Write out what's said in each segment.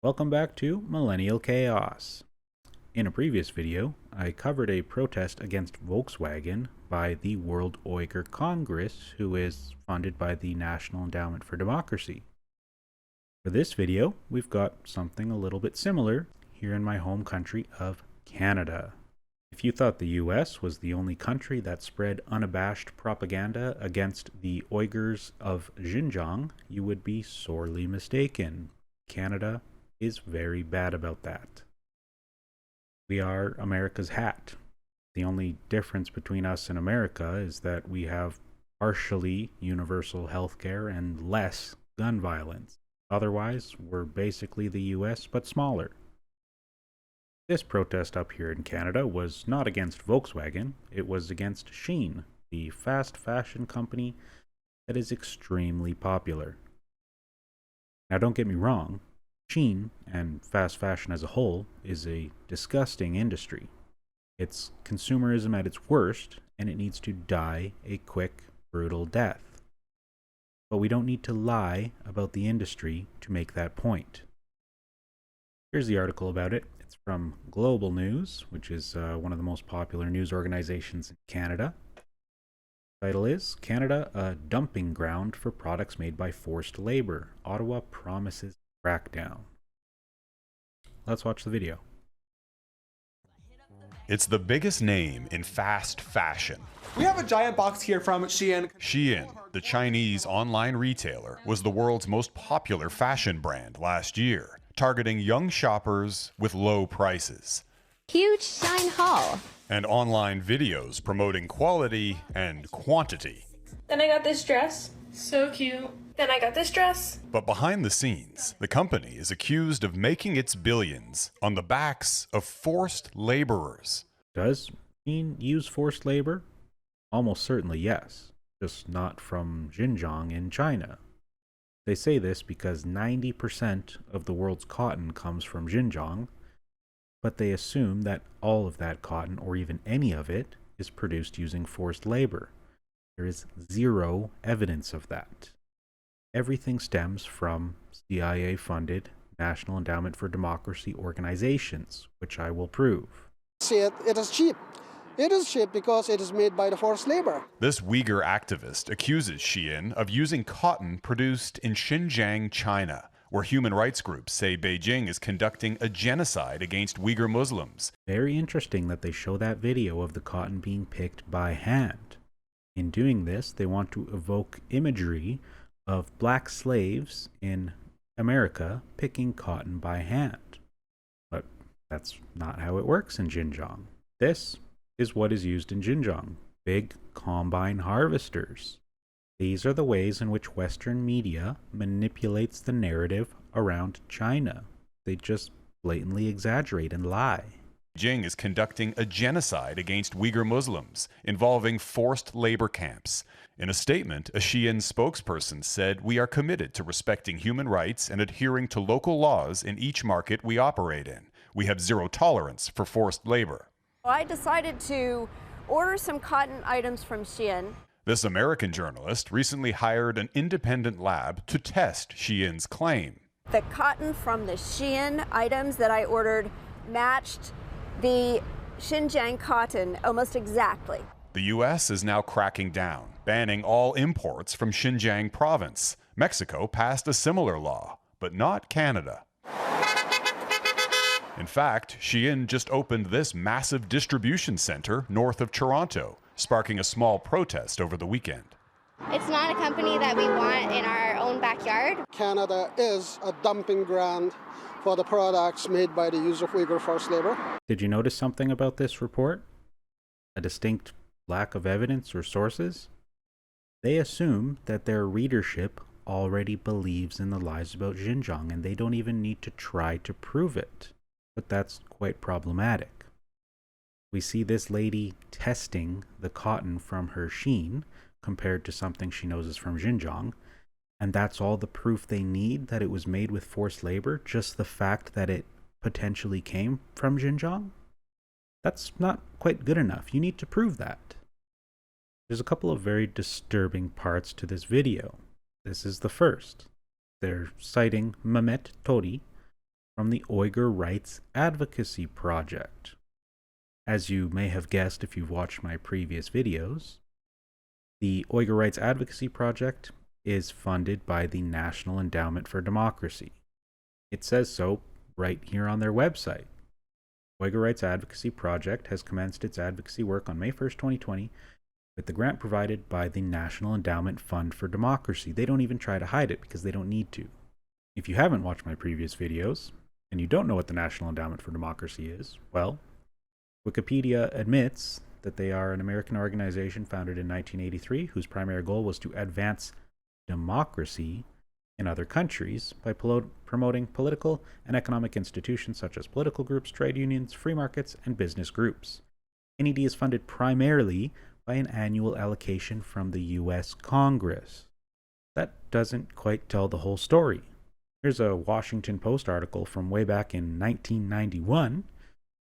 Welcome back to Millennial Chaos. In a previous video, I covered a protest against Volkswagen by the World Uyghur Congress, who is funded by the National Endowment for Democracy. For this video, we've got something a little bit similar here in my home country of Canada. If you thought the US was the only country that spread unabashed propaganda against the Uyghurs of Xinjiang, you would be sorely mistaken. Canada is very bad about that. We are America's hat. The only difference between us and America is that we have partially universal healthcare and less gun violence. Otherwise, we're basically the US but smaller. This protest up here in Canada was not against Volkswagen, it was against Shein, the fast fashion company that is extremely popular. Now don't get me wrong, Shein, and fast fashion as a whole, is a disgusting industry. It's consumerism at its worst, and it needs to die a quick, brutal death. But we don't need to lie about the industry to make that point. Here's the article about it. It's from Global News, which is one of the most popular news organizations in Canada. The title is, Canada, a dumping ground for products made by forced labor. Ottawa promises crackdown. Let's watch the video. It's the biggest name in fast fashion. We have a giant box here from Shein. Shein, the Chinese online retailer, was the world's most popular fashion brand last year, targeting young shoppers with low prices. Huge Shine haul. And online videos promoting quality and quantity. Then I got this dress. So cute. Then I got this dress. But behind the scenes, the company is accused of making its billions on the backs of forced laborers. Does Shein use forced labor? Almost certainly yes, just not from Xinjiang in China. They say this because 90% of the world's cotton comes from Xinjiang, but they assume that all of that cotton, or even any of it, is produced using forced labor. There is zero evidence of that. Everything stems from CIA-funded National Endowment for Democracy organizations, which I will prove. It is cheap. It is cheap because it is made by the forced labor. This Uyghur activist accuses Shein of using cotton produced in Xinjiang, China, where human rights groups say Beijing is conducting a genocide against Uyghur Muslims. Very interesting that they show that video of the cotton being picked by hand. In doing this, they want to evoke imagery of black slaves in America picking cotton by hand. But that's not how it works in Xinjiang. This is what is used in Xinjiang: big combine harvesters. These are the ways in which Western media manipulates the narrative around China. They just blatantly exaggerate and lie. Beijing is conducting a genocide against Uyghur Muslims, involving forced labor camps. In a statement, a Shein spokesperson said, "We are committed to respecting human rights and adhering to local laws in each market we operate in. We have zero tolerance for forced labor." I decided to order some cotton items from Shein. This American journalist recently hired an independent lab to test Shein's claim. The cotton from the Shein items that I ordered matched the Xinjiang cotton almost exactly. The U.S. is now cracking down, banning all imports from Xinjiang province. Mexico passed a similar law, but not Canada. In fact, Shein just opened this massive distribution center north of Toronto, sparking a small protest over the weekend. It's not a company that we want in our own backyard. Canada is a dumping ground for the products made by the use of Uyghur forced labor. Did you notice something about this report? A distinct lack of evidence or sources? They assume that their readership already believes in the lies about Xinjiang, and they don't even need to try to prove it. But that's quite problematic. We see this lady testing the cotton from her Shein compared to something she knows is from Xinjiang, and that's all the proof they need that it was made with forced labor, just the fact that it potentially came from Xinjiang? That's not quite good enough. You need to prove that. There's a couple of very disturbing parts to this video. This is the first. They're citing Mehmet Tori, from the Uyghur Rights Advocacy Project. As you may have guessed if you've watched my previous videos, the Uyghur Rights Advocacy Project is funded by the National Endowment for Democracy. It says so right here on their website. Uyghur Rights Advocacy Project has commenced its advocacy work on May 1st, 2020, with the grant provided by the National Endowment Fund for Democracy. They don't even try to hide it because they don't need to. If you haven't watched my previous videos, and you don't know what the National Endowment for Democracy is, well, Wikipedia admits that they are an American organization founded in 1983 whose primary goal was to advance democracy in other countries by promoting political and economic institutions such as political groups, trade unions, free markets, and business groups. NED is funded primarily by an annual allocation from the U.S. Congress. That doesn't quite tell the whole story. Here's a Washington Post article from way back in 1991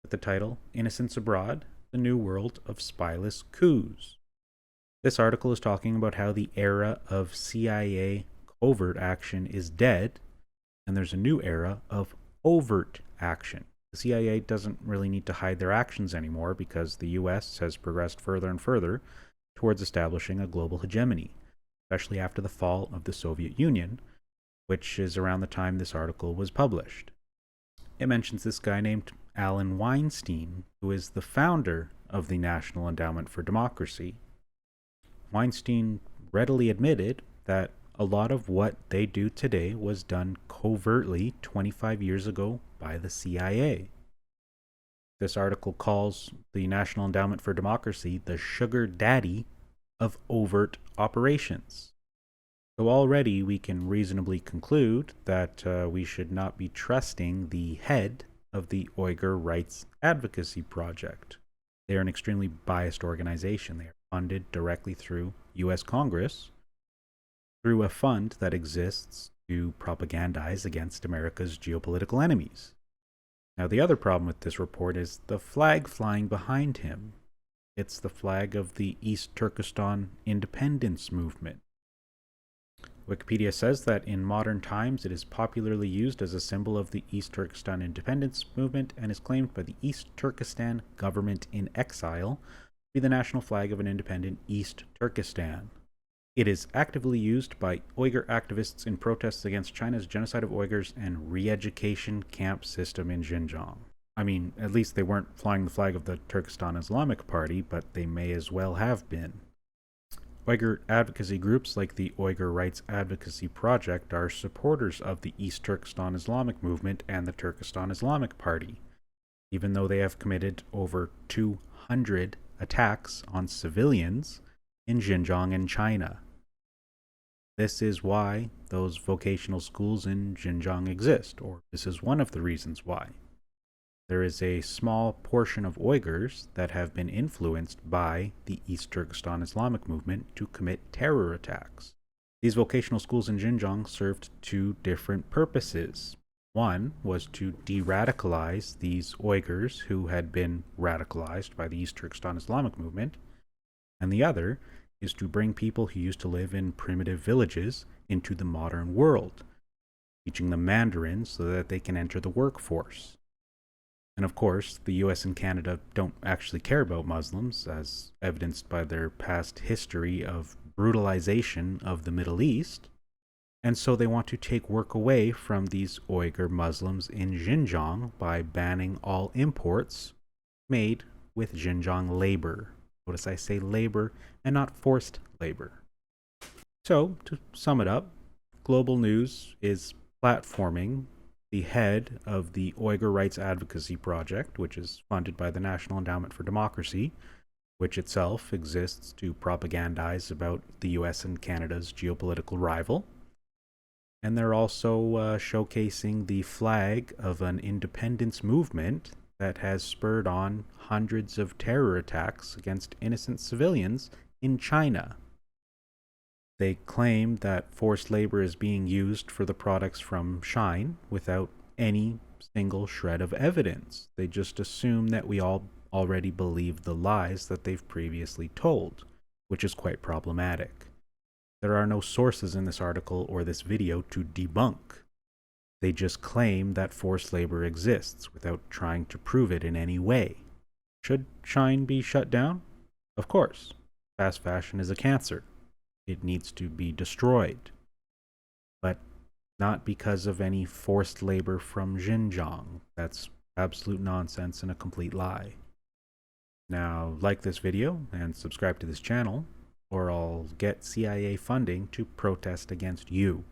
with the title, "Innocents Abroad, the New World of Spyless Coups." This article is talking about how the era of CIA covert action is dead, and there's a new era of overt action. The CIA doesn't really need to hide their actions anymore because the US has progressed further and further towards establishing a global hegemony, especially after the fall of the Soviet Union, which is around the time this article was published. It mentions this guy named Alan Weinstein, who is the founder of the National Endowment for Democracy. Weinstein readily admitted that a lot of what they do today was done covertly 25 years ago by the CIA. This article calls the National Endowment for Democracy the sugar daddy of overt operations. So already we can reasonably conclude that we should not be trusting the head of the Uyghur Rights Advocacy Project. They are an extremely biased organization. They are funded directly through U.S. Congress through a fund that exists to propagandize against America's geopolitical enemies. Now, the other problem with this report is the flag flying behind him. It's the flag of the East Turkestan independence movement. Wikipedia says that in modern times it is popularly used as a symbol of the East Turkestan independence movement and is claimed by the East Turkestan government in exile to be the national flag of an independent East Turkestan. It is actively used by Uyghur activists in protests against China's genocide of Uyghurs and re-education camp system in Xinjiang. I mean, at least they weren't flying the flag of the Turkestan Islamic Party, but they may as well have been. Uyghur advocacy groups like the Uyghur Rights Advocacy Project are supporters of the East Turkestan Islamic Movement and the Turkestan Islamic Party, even though they have committed over 200 attacks on civilians in Xinjiang and China. This is why those vocational schools in Xinjiang exist, or this is one of the reasons why. There is a small portion of Uyghurs that have been influenced by the East Turkestan Islamic movement to commit terror attacks. These vocational schools in Xinjiang served two different purposes. One was to de-radicalize these Uyghurs who had been radicalized by the East Turkestan Islamic movement, and the other is to bring people who used to live in primitive villages into the modern world, teaching them Mandarin so that they can enter the workforce. And of course, the US and Canada don't actually care about Muslims, as evidenced by their past history of brutalization of the Middle East, and so they want to take work away from these Uyghur Muslims in Xinjiang by banning all imports made with Xinjiang labor. Notice I say labor and not forced labor. So, to sum it up, Global News is platforming the head of the Uyghur Rights Advocacy Project, which is funded by the National Endowment for Democracy, which itself exists to propagandize about the US and Canada's geopolitical rival. And they're also showcasing the flag of an independence movement that has spurred on hundreds of terror attacks against innocent civilians in China. They claim that forced labor is being used for the products from Shine without any single shred of evidence. They just assume that we all already believe the lies that they've previously told, which is quite problematic. There are no sources in this article or this video to debunk They just claim that forced labor exists without trying to prove it in any way. Should Shine be shut down? Of course. Fast fashion is a cancer. It needs to be destroyed. But not because of any forced labor from Xinjiang. That's absolute nonsense and a complete lie. Now, like this video and subscribe to this channel, or I'll get CIA funding to protest against you.